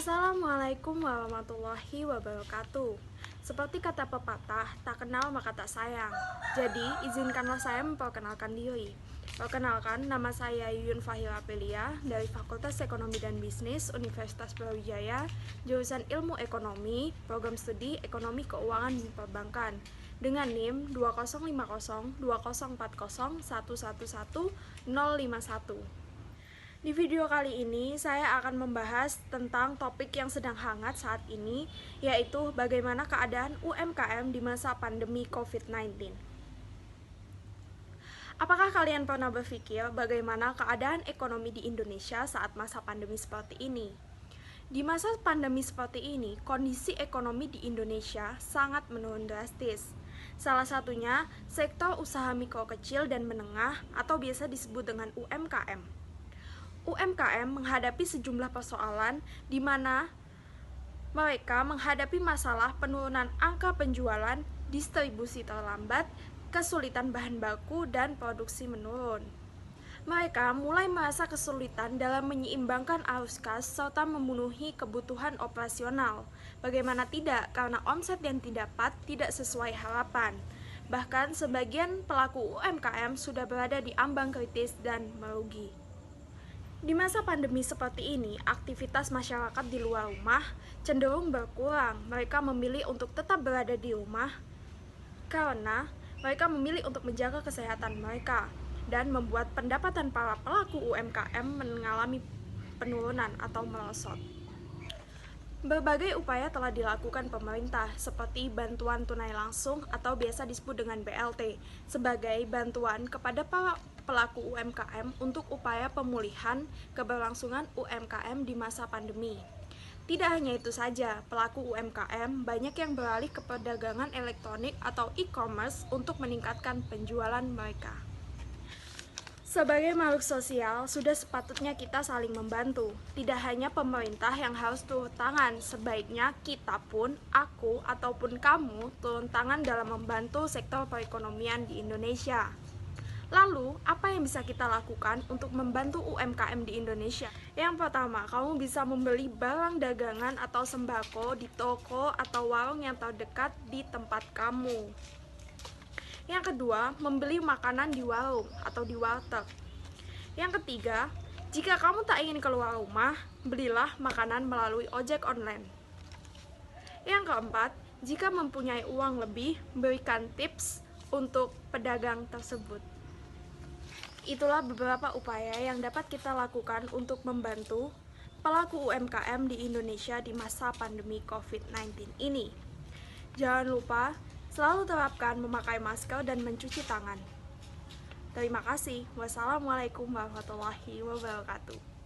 Assalamualaikum warahmatullahi wabarakatuh. Seperti kata pepatah, tak kenal maka tak sayang. Jadi, izinkanlah saya memperkenalkan diri. Perkenalkan, nama saya Yuyun Fahira Aprilia dari Fakultas Ekonomi dan Bisnis Universitas Brawijaya, jurusan Ilmu Ekonomi, Program Studi Ekonomi Keuangan dan Perbankan, dengan NIM 2050240111051. Di video kali ini, saya akan membahas tentang topik yang sedang hangat saat ini, yaitu bagaimana keadaan UMKM di masa pandemi COVID-19. Apakah kalian pernah berpikir bagaimana keadaan ekonomi di Indonesia saat masa pandemi seperti ini? Di masa pandemi seperti ini, kondisi ekonomi di Indonesia sangat menurun drastis. Salah satunya, sektor usaha mikro kecil dan menengah atau biasa disebut dengan UMKM. UMKM menghadapi sejumlah persoalan di mana mereka menghadapi masalah penurunan angka penjualan, distribusi terlambat, kesulitan bahan baku, dan produksi menurun. Mereka mulai merasa kesulitan dalam menyeimbangkan arus kas serta memenuhi kebutuhan operasional. Bagaimana tidak, karena omset yang didapat tidak sesuai harapan. Bahkan sebagian pelaku UMKM sudah berada di ambang kritis dan merugi. Di masa pandemi seperti ini, aktivitas masyarakat di luar rumah cenderung berkurang. Mereka memilih untuk tetap berada di rumah karena mereka memilih untuk menjaga kesehatan mereka dan membuat pendapatan para pelaku UMKM mengalami penurunan atau merosot. Berbagai upaya telah dilakukan pemerintah, seperti bantuan tunai langsung atau biasa disebut dengan BLT, sebagai bantuan kepada para pelaku UMKM untuk upaya pemulihan keberlangsungan UMKM di masa pandemi. Tidak hanya itu saja, pelaku UMKM banyak yang beralih ke perdagangan elektronik atau e-commerce untuk meningkatkan penjualan mereka. Sebagai makhluk sosial, sudah sepatutnya kita saling membantu. Tidak hanya pemerintah yang harus turun tangan, sebaiknya kita pun, aku, ataupun kamu turun tangan dalam membantu sektor perekonomian di Indonesia. Lalu, apa yang bisa kita lakukan untuk membantu UMKM di Indonesia? Yang pertama, kamu bisa membeli barang dagangan atau sembako di toko atau warung yang terdekat di tempat kamu. Yang kedua, membeli makanan di warung atau di warteg. Yang ketiga, jika kamu tak ingin keluar rumah, belilah makanan melalui ojek online. Yang keempat, jika mempunyai uang lebih, berikan tips untuk pedagang tersebut. Itulah beberapa upaya yang dapat kita lakukan untuk membantu pelaku UMKM di Indonesia di masa pandemi COVID-19 ini. Jangan lupa selalu terapkan memakai masker dan mencuci tangan. Terima kasih. Wassalamualaikum warahmatullahi wabarakatuh.